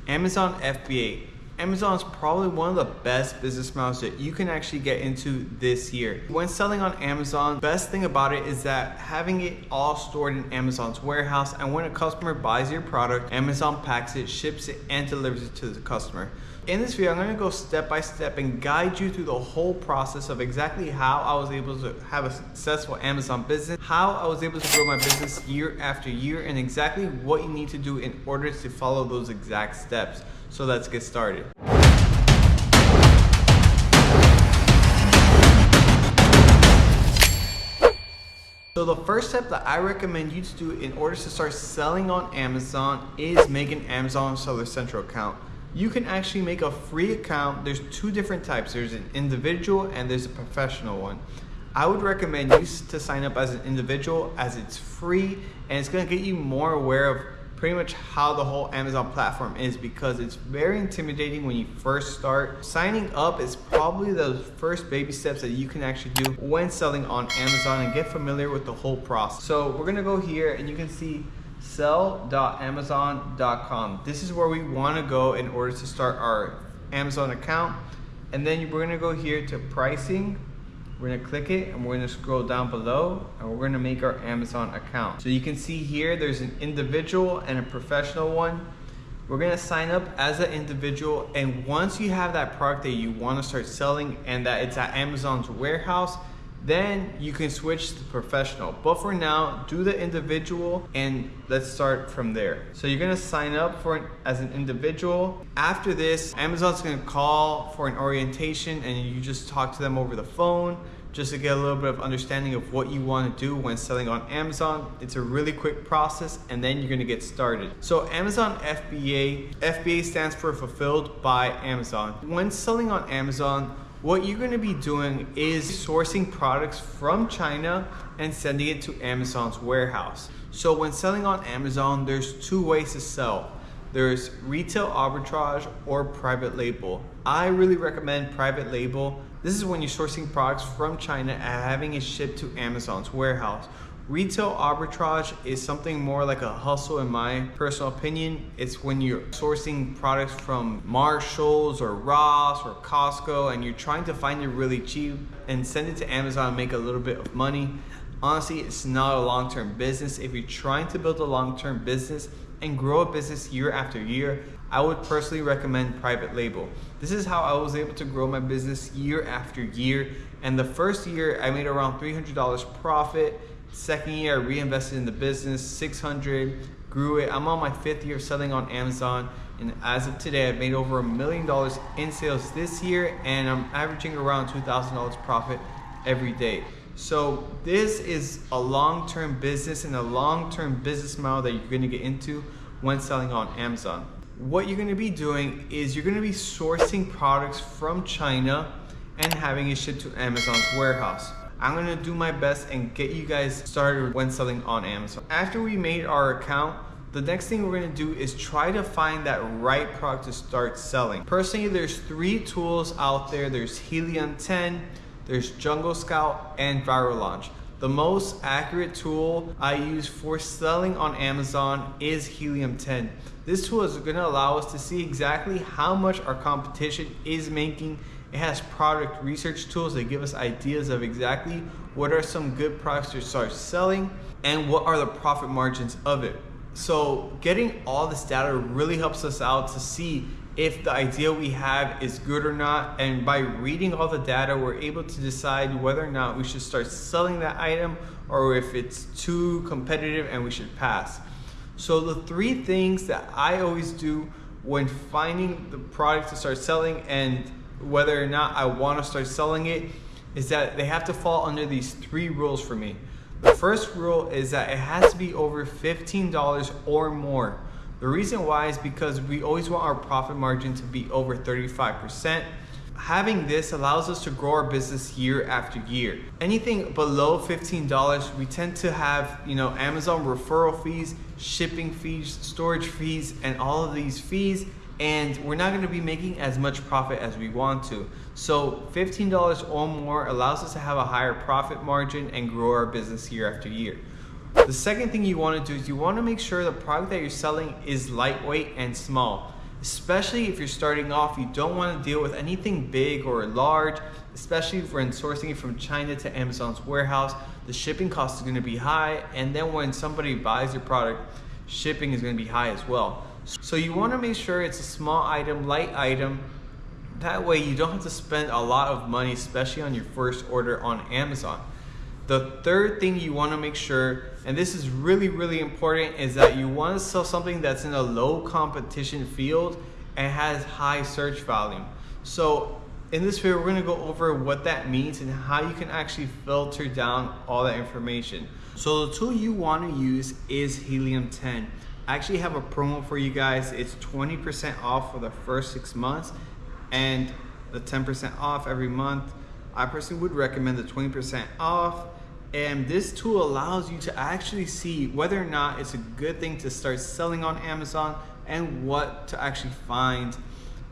Amazon FBA. Amazon is probably one of the best business models that you can actually get into this year. When selling on Amazon, best thing about it is that having it all stored in Amazon's warehouse, and when a customer buys your product, Amazon packs it, ships it, and delivers it to the customer. In this video, I'm going to go step by step and guide you through the whole process of exactly how I was able to have a successful Amazon business, how I was able to grow my business year after year, and exactly what you need to do in order to follow those exact steps. So let's get started. So the first step that I recommend you to do in order to start selling on Amazon is make an Amazon Seller Central account. You can actually make a free account. There's two different types. There's an individual and there's a professional one. I would recommend you to sign up as an individual as it's free and it's going to get you more aware of pretty much how the whole Amazon platform is, because it's very intimidating when you first start. Signing up is probably the first baby steps that you can actually do when selling on Amazon and get familiar with the whole process. So we're gonna go here and you can see sell.amazon.com. This is where we wanna go in order to start our Amazon account. And then we're gonna go here to pricing. We're gonna click it and we're gonna scroll down below and we're gonna make our Amazon account. So you can see here there's an individual and a professional one. We're gonna sign up as an individual, and once you have that product that you wanna start selling and that it's at Amazon's warehouse, then you can switch to professional. But for now, do the individual and let's start from there. So you're gonna sign up for it as an individual. After this, Amazon's gonna call for an orientation and you just talk to them over the phone just to get a little bit of understanding of what you wanna do when selling on Amazon. It's a really quick process and then you're gonna get started. So Amazon FBA stands for Fulfilled by Amazon. When selling on Amazon, what you're going to be doing is sourcing products from China and sending it to Amazon's warehouse. So when selling on Amazon, there's two ways to sell. There's retail arbitrage or private label. I really recommend private label. This is when you're sourcing products from China and having it shipped to Amazon's warehouse. Retail arbitrage is something more like a hustle in my personal opinion. It's when you're sourcing products from Marshall's or Ross or Costco and you're trying to find it really cheap and send it to Amazon and make a little bit of money. Honestly, it's not a long-term business. If you're trying to build a long-term business and grow a business year after year, I would personally recommend private label. This is how I was able to grow my business year after year. And the first year I made around $300 profit. Second year I reinvested in the business, $600, grew it. I'm on my 5th year of selling on Amazon, and as of today I've made over $1 million in sales this year, and I'm averaging around $2,000 profit every day. So this is a long-term business and a long-term business model that you're going to get into when selling on Amazon. What you're going to be doing is you're going to be sourcing products from China and having it shipped to Amazon's warehouse. I'm gonna do my best and get you guys started when selling on Amazon. After we made our account, the next thing we're gonna do is try to find that right product to start selling. Personally, there's 3 tools out there. There's Helium 10, there's Jungle Scout, and Viral Launch. The most accurate tool I use for selling on Amazon is Helium 10. This tool is gonna allow us to see exactly how much our competition is making. It has product research tools that give us ideas of exactly what are some good products to start selling and what are the profit margins of it. So getting all this data really helps us out to see if the idea we have is good or not, and by reading all the data we're able to decide whether or not we should start selling that item or if it's too competitive and we should pass. So the 3 things that I always do when finding the product to start selling and whether or not I want to start selling it is that they have to fall under these 3 rules for me. The first rule is that it has to be over $15 or more. The reason why is because we always want our profit margin to be over 35%. Having this allows us to grow our business year after year. Anything below $15, we tend to have, Amazon referral fees, shipping fees, storage fees, and all of these fees, and we're not going to be making as much profit as we want to. So $15 or more allows us to have a higher profit margin and grow our business year after year. The second thing you want to do is you want to make sure the product that you're selling is lightweight and small. Especially if you're starting off, you don't want to deal with anything big or large, especially when sourcing it from China to Amazon's warehouse. The shipping cost is going to be high, and then when somebody buys your product, shipping is going to be high as well. So you want to make sure it's a small item, light item. That way you don't have to spend a lot of money, especially on your first order on Amazon. The third thing you want to make sure, and this is really important, is that you want to sell something that's in a low competition field and has high search volume. So in this video, we're going to go over what that means and how you can actually filter down all that information. So the tool you want to use is Helium 10. I actually have a promo for you guys. It's 20% off for the first 6 months and the 10% off every month. I personally would recommend the 20% off. And this tool allows you to actually see whether or not it's a good thing to start selling on Amazon and what to actually find,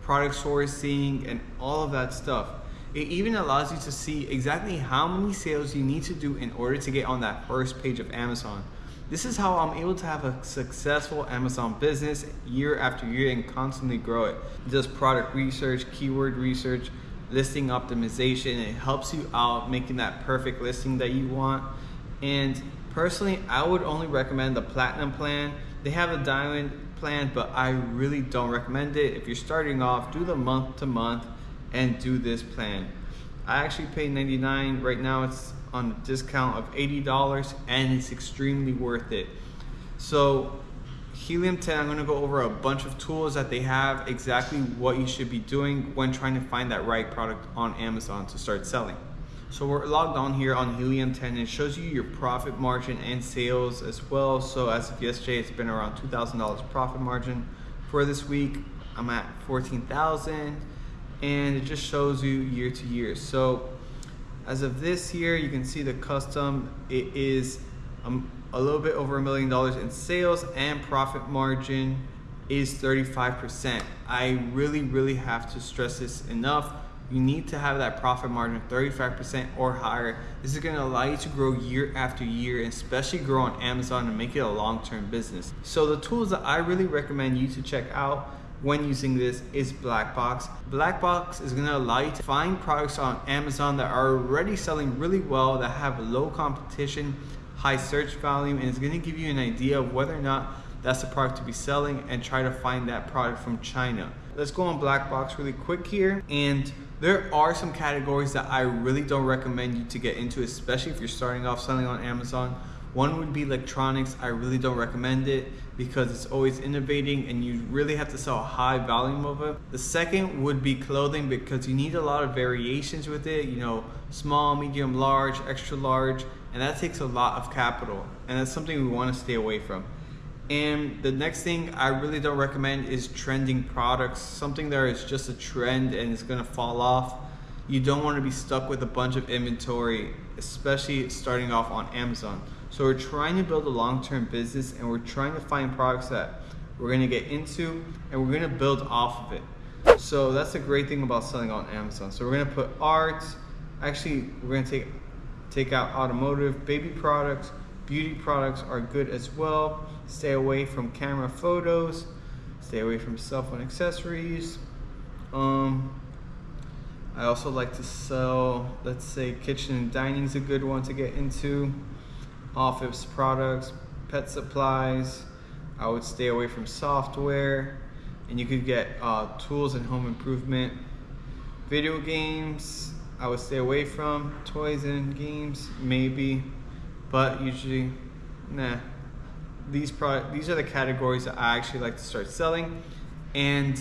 product sourcing, and all of that stuff. It even allows you to see exactly how many sales you need to do in order to get on that first page of Amazon. This is how I'm able to have a successful Amazon business year after year and constantly grow it. It does product research, keyword research, listing optimization. It helps you out making that perfect listing that you want. And personally, I would only recommend the platinum plan. They have a diamond plan, but I really don't recommend it. If you're starting off, do the month to month and do this plan. I actually pay $99 right now. It's on a discount of $80 and it's extremely worth it. So Helium 10, I'm going to go over a bunch of tools that they have, exactly what you should be doing when trying to find that right product on Amazon to start selling. So we're logged on here on Helium 10, and it shows you your profit margin and sales as well. So as of yesterday, it's been around $2,000 profit margin. For this week, I'm at $14,000, and it just shows you year to year. So as of this year, you can see the custom, it is a little bit over $1 million in sales, and profit margin is 35%. I really have to stress this enough. You need to have that profit margin 35% or higher. This is going to allow you to grow year after year, and especially grow on Amazon and make it a long-term business. So the tools that I really recommend you to check out when using this is Blackbox. Blackbox is going to allow you to find products on Amazon that are already selling really well, that have low competition, high search volume, and it's going to give you an idea of whether or not that's the product to be selling, and try to find that product from China. Let's go on Blackbox really quick here, and there are some categories that I really don't recommend you to get into, especially if you're starting off selling on Amazon. One would be electronics. I really don't recommend it because it's always innovating and you really have to sell a high volume of it. The second would be clothing, because you need a lot of variations with it, you know, small, medium, large, extra large, and that takes a lot of capital, and that's something we want to stay away from. And the next thing I really don't recommend is trending products, something that is just a trend and it's going to fall off. You don't want to be stuck with a bunch of inventory, especially starting off on Amazon. So we're trying to build a long-term business, and we're trying to find products that we're going to get into and we're going to build off of it. So that's the great thing about selling on Amazon. So we're going to put art, actually we're going to take out automotive, baby products, beauty products are good as well. Stay away from camera photos, stay away from cell phone accessories. I also like to sell, let's say kitchen and dining is a good one to get into. Office products, pet supplies. I would stay away from software, and you could get tools and home improvement. Video games, I would stay away from. Toys and games, maybe, but usually, nah. These are the categories that I actually like to start selling. And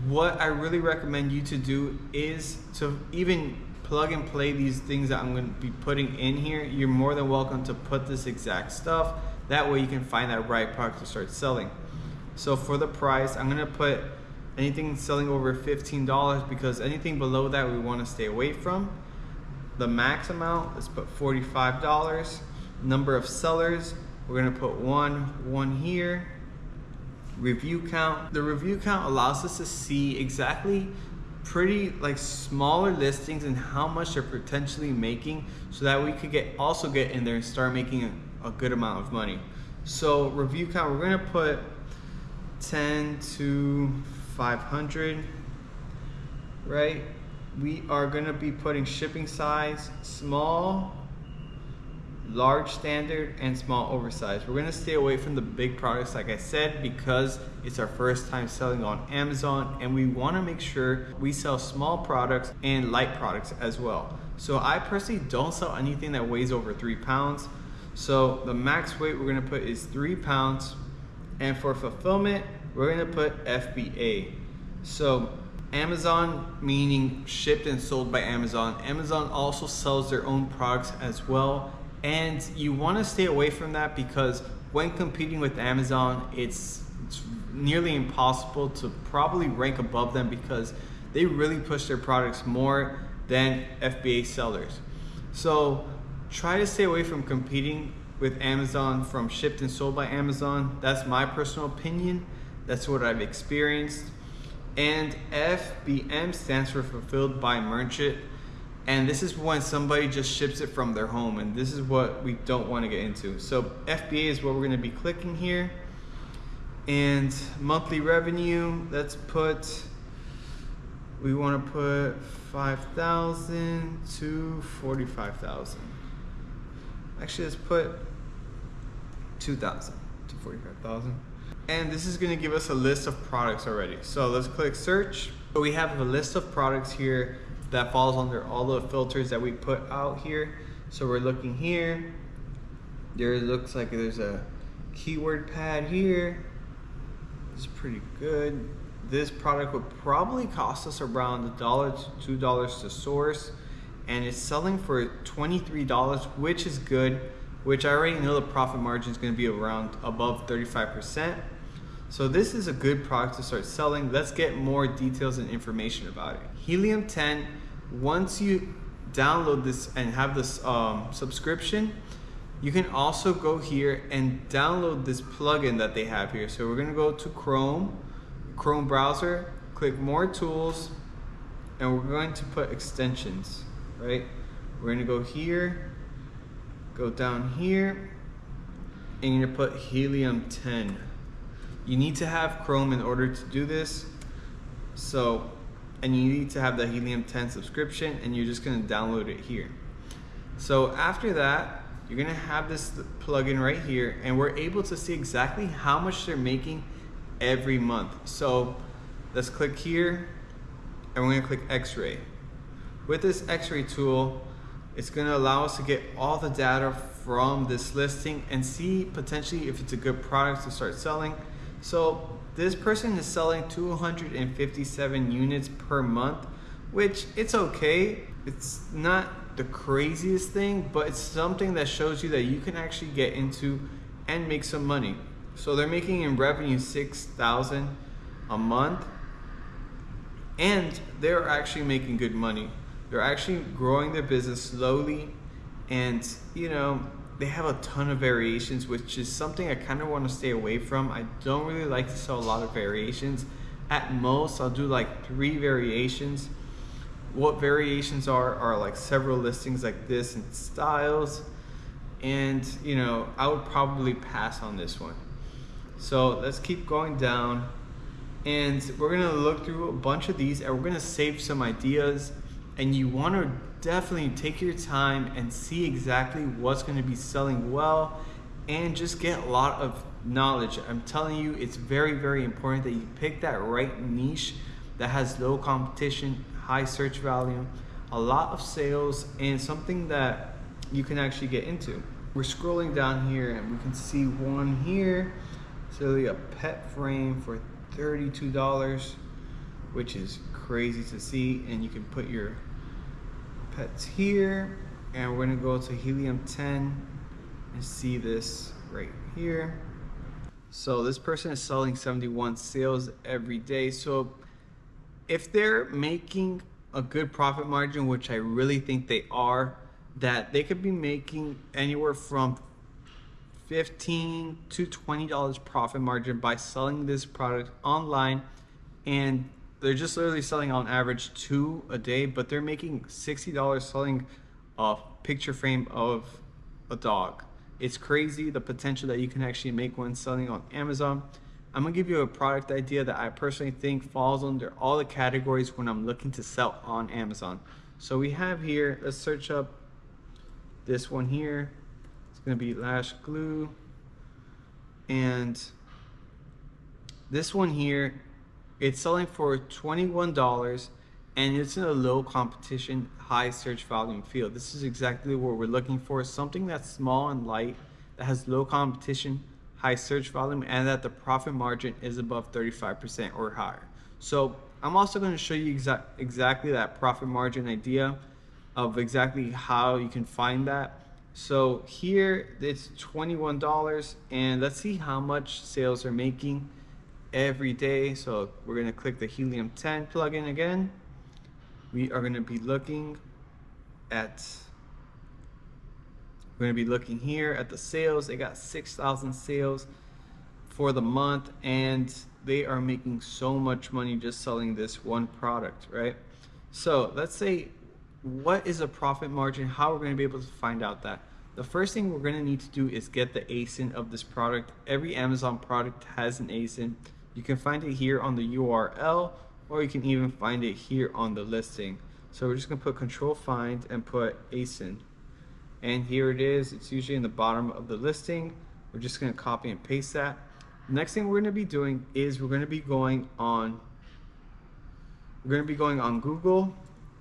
what I really recommend you to do is to even plug and play these things that I'm going to be putting in here. You're more than welcome to put this exact stuff. That way you can find that right product to start selling. So for the price, I'm going to put anything selling over $15, because anything below that we want to stay away from. The max amount, let's put $45. Number of sellers, we're going to put one here. Review count. The review count allows us to see exactly pretty like smaller listings and how much they're potentially making, so that we could also get in there and start making a good amount of money. So review count, we're going to put 10 to 500, right? We are gonna be putting shipping size, small, large standard, and small oversized. We're gonna stay away from the big products, like I said, because it's our first time selling on Amazon, and we wanna make sure we sell small products and light products as well. So I personally don't sell anything that weighs over 3 pounds. So the max weight we're gonna put is 3 pounds. And for fulfillment, we're gonna put FBA. So Amazon, meaning shipped and sold by Amazon. Amazon also sells their own products as well. And you wanna stay away from that because when competing with Amazon, it's nearly impossible to probably rank above them because they really push their products more than FBA sellers. So try to stay away from competing with Amazon from shipped and sold by Amazon. That's my personal opinion. That's what I've experienced. And FBM stands for fulfilled by merchant. And this is when somebody just ships it from their home, and this is what we don't want to get into. So FBA is what we're going to be clicking here. And monthly revenue, let's put, we want to put 5,000 to 45,000. Actually, let's put 2,000 to 45,000. And this is going to give us a list of products already. So let's click search. So we have a list of products here that falls under all the filters that we put out here. So we're looking here. There looks like there's a keyword pad here. It's pretty good. This product would probably cost us around $1 to $2 to source, and it's selling for $23, which is good, which I already know the profit margin is going to be around above 35%. So this is a good product to start selling. Let's get more details and information about it. Helium 10, once you download this and have this subscription, you can also go here and download this plugin that they have here. So we're going to go to Chrome browser, click more tools, and we're going to put extensions, right? We're going to go here, go down here, and you're going to put Helium 10. You need to have Chrome in order to do this. So, and you need to have the Helium 10 subscription, and you're just going to download it here. So after that, you're going to have this plugin right here, and we're able to see exactly how much they're making every month. So let's click here, and we're going to click X-ray. With this X-ray tool, it's going to allow us to get all the data from this listing and see potentially if it's a good product to start selling. So this person is selling 257 units per month, which it's okay. It's not the craziest thing, but it's something that shows you that you can actually get into and make some money. So they're making in revenue $6,000 a month, and they're actually making good money. They're actually growing their business slowly, and you know, they have a ton of variations, which is something I kind of want to stay away from. I don't really like to sell a lot of variations. At most, I'll do like 3 variations. What variations are like several listings like this and styles, and you know, I would probably pass on this one. So let's keep going down, and we're gonna look through a bunch of these, and we're gonna save some ideas. And you want to definitely take your time and see exactly what's going to be selling well, and just get a lot of knowledge. I'm telling you, it's very, very important that you pick that right niche that has low competition, high search value, a lot of sales, and something that you can actually get into. We're scrolling down here, and we can see one here. It's really a pet frame for $32, which is crazy to see. And you can put your pets here, and we're gonna go to Helium 10 and see this right here. So this person is selling 71 sales every day. So if they're making a good profit margin, which I really think they are, that they could be making anywhere from $15 to $20 profit margin by selling this product online. And they're just literally selling on average 2 a day, but they're making $60 selling a picture frame of a dog. It's crazy the potential that you can actually make when selling on Amazon. I'm gonna give you a product idea that I personally think falls under all the categories when I'm looking to sell on Amazon. So we have here, let's search up this one here. It's gonna be lash glue. And this one here, it's selling for $21 and it's in a low competition, high search volume field. This is exactly what we're looking for, something that's small and light, that has low competition, high search volume, and that the profit margin is above 35% or higher. So I'm also going to show you exactly that profit margin idea of exactly how you can find that. So here it's $21 and let's see how much sales are making every day. So we're going to click the Helium 10 plugin again. We are going to be looking at We're going to be looking here at the sales. They got 6,000 sales for the month and they are making so much money just selling this one product, right? So let's say, what is a profit margin? How we're going to be able to find out that? The first thing we're going to need to do is get the ASIN of this product. Every Amazon product has an ASIN. You can find it here on the URL, or you can even find it here on the listing. So we're just going to put control find and put ASIN. And here it is. It's usually in the bottom of the listing. We're just going to copy and paste that. The next thing we're going to be doing is we're going to be going on Google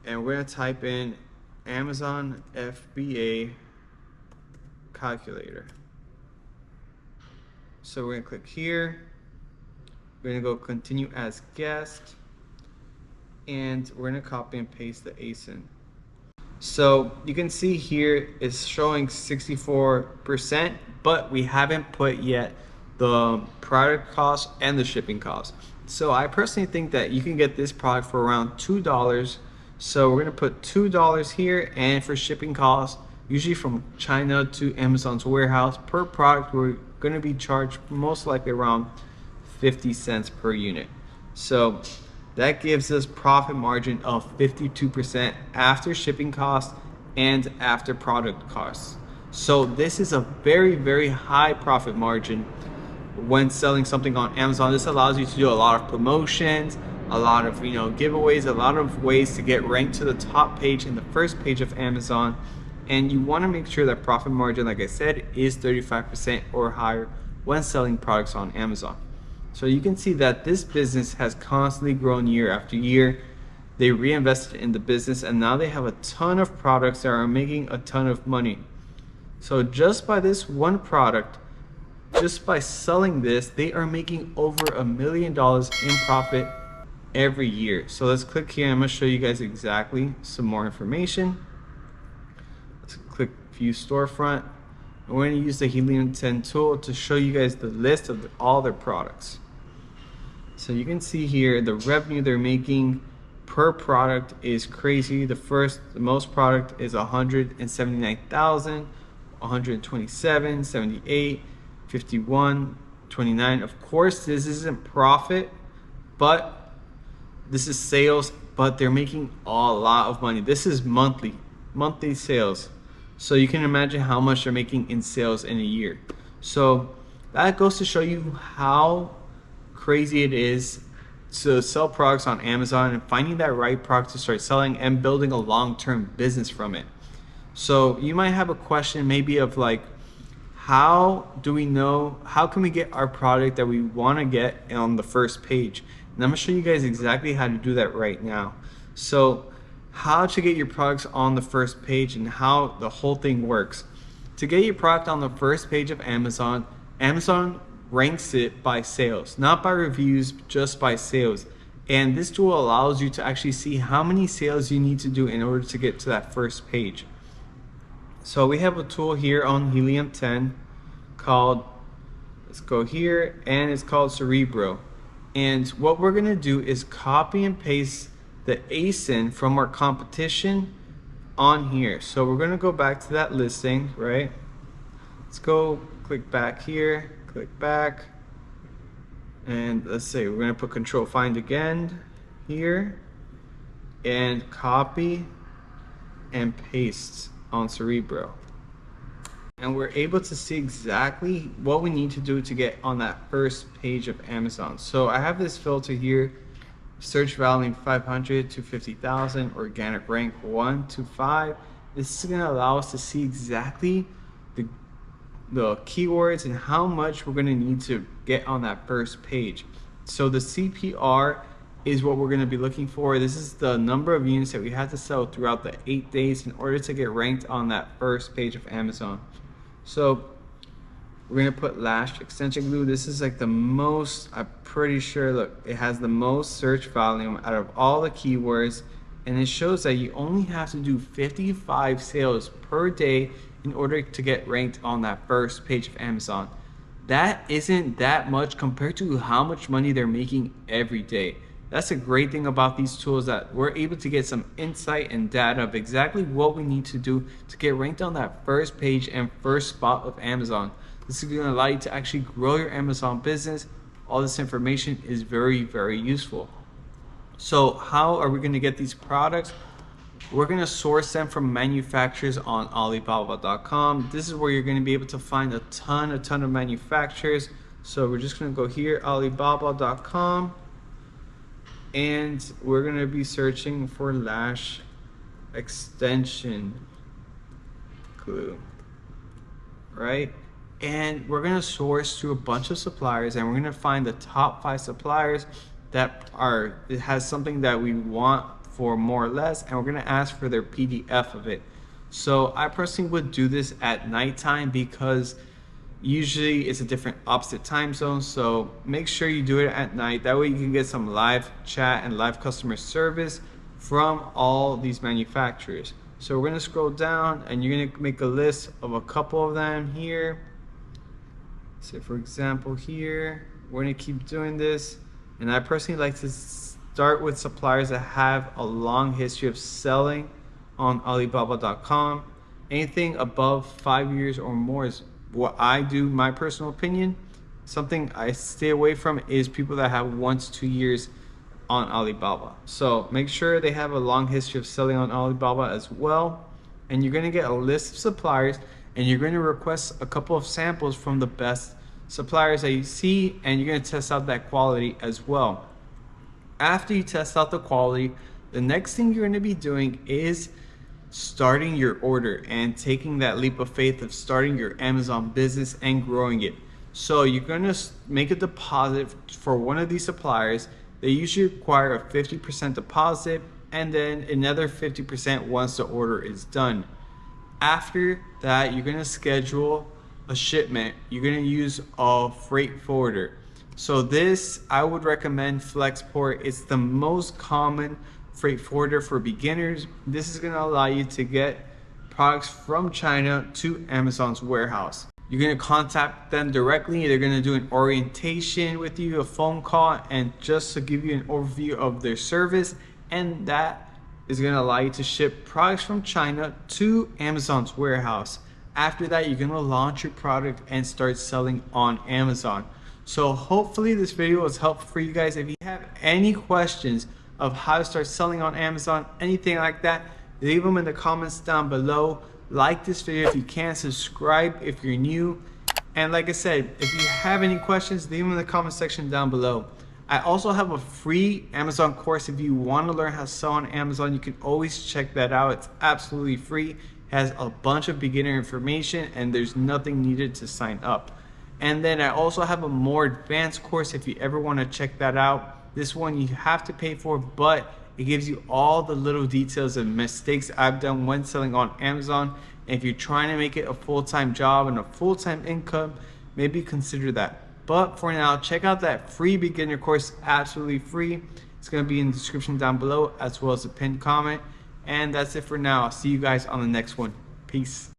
and we're going to type in Amazon FBA calculator. So we're going to click here. We're going to go continue as guest and we're going to copy and paste the ASIN. So you can see here it's showing 64%, but we haven't put yet the product cost and the shipping cost. So I personally think that you can get this product for around $2. So we're going to put $2 here, and for shipping costs, usually from China to Amazon's warehouse, per product we're going to be charged most likely around 50 cents per unit. So that gives us profit margin of 52% after shipping costs and after product costs. So this is a very, very high profit margin when selling something on Amazon. This allows you to do a lot of promotions, a lot of giveaways, a lot of ways to get ranked to the top page in the first page of Amazon. And you want to make sure that profit margin, like I said, is 35% or higher when selling products on Amazon. So you can see that this business has constantly grown year after year. They reinvested in the business and now they have a ton of products that are making a ton of money. So just by this one product, just by selling this, they are making over $1 million in profit every year. So let's click here. I'm going to show you guys exactly some more information. Let's click view storefront. We're going to use the Helium 10 tool to show you guys the list of all their products. So you can see here the revenue they're making per product is crazy. The most product is 179,000, 127, 78, 51, 29. Of course, this isn't profit, but this is sales, but they're making a lot of money. This is monthly sales. So you can imagine how much they're making in sales in a year. So that goes to show you how crazy it is to sell products on Amazon and finding that right product to start selling and building a long-term business from it. So you might have a question maybe of like, how can we get our product that we want to get on the first page? And I'm going to show you guys exactly how to do that right now. So how to get your products on the first page and how the whole thing works. To get your product on the first page of Amazon, Amazon ranks it by sales, not by reviews, just by sales. And this tool allows you to actually see how many sales you need to do in order to get to that first page. So we have a tool here on Helium 10 called, let's go here, and it's called Cerebro. And what we're going to do is copy and paste the ASIN from our competition on here. So we're going to go back to that listing, right? Let's go click back here, click back, and let's say we're going to put control find again here and copy and paste on Cerebro. and we're able to see exactly what we need to do to get on that first page of Amazon. So I have this filter here, search volume 500 to 50,000, organic rank 1 to 5. This is going to allow us to see exactly the keywords and how much we're going to need to get on that first page. So the CPR is what we're going to be looking for. This is the number of units that we have to sell throughout the 8 days in order to get ranked on that first page of Amazon. So we're going to put lash extension glue. This is like the most, I'm pretty sure, look, it has the most search volume out of all the keywords, and it shows that you only have to do 55 sales per day in order to get ranked on that first page of Amazon. That isn't that much compared to how much money they're making every day. That's a great thing about these tools, that we're able to get some insight and data of exactly what we need to do to get ranked on that first page and first spot of Amazon. This is going to allow you to actually grow your Amazon business. All this information is very, very useful. So how are we going to get these products? We're going to source them from manufacturers on Alibaba.com. This is where you're going to be able to find a ton of manufacturers. So we're just going to go here, Alibaba.com, and we're going to be searching for lash extension glue, right? And we're going to source through a bunch of suppliers, and we're going to find the top 5 suppliers that it has something that we want for more or less, and we're going to ask for their PDF of it. So I personally would do this at nighttime because usually it's a different opposite time zone. So make sure you do it at night. That way you can get some live chat and live customer service from all these manufacturers. So we're going to scroll down, and you're going to make a list of a couple of them here. So for example here, we're going to keep doing this, and I personally like to start with suppliers that have a long history of selling on Alibaba.com. Anything above 5 years or more is what I do, my personal opinion. Something I stay away from is people that have 1 to 2 years on Alibaba. So make sure they have a long history of selling on Alibaba as well. And you're going to get a list of suppliers, and you're going to request a couple of samples from the best suppliers that you see, and you're going to test out that quality as well. After you test out the quality, the next thing you're going to be doing is starting your order and taking that leap of faith of starting your Amazon business and growing it. So you're going to make a deposit for one of these suppliers. They usually require a 50% deposit, and then another 50% once the order is done. After that, you're going to schedule a shipment. You're going to use a freight forwarder. So this, I would recommend Flexport. It's the most common freight forwarder for beginners. This is going to allow you to get products from China to Amazon's warehouse. You're going to contact them directly. They're going to do an orientation with you, a phone call, and just to give you an overview of their service. And that is going to allow you to ship products from China to Amazon's warehouse. After that, you're going to launch your product and start selling on Amazon. So hopefully this video was helpful for you guys. If you have any questions of how to start selling on Amazon, anything like that, leave them in the comments down below. Like this video if you can, subscribe if you're new, and like I said, if you have any questions, leave them in the comment section down below. I also have a free Amazon course. If you want to learn how to sell on Amazon, you can always check that out. It's absolutely free. It has a bunch of beginner information, and there's nothing needed to sign up. And then I also have a more advanced course if you ever want to check that out. This one you have to pay for, but it gives you all the little details and mistakes I've done when selling on Amazon. And if you're trying to make it a full-time job and a full-time income, maybe consider that. But for now, check out that free beginner course, absolutely free. It's going to be in the description down below, as well as a pinned comment. And that's it for now. I'll see you guys on the next one. Peace.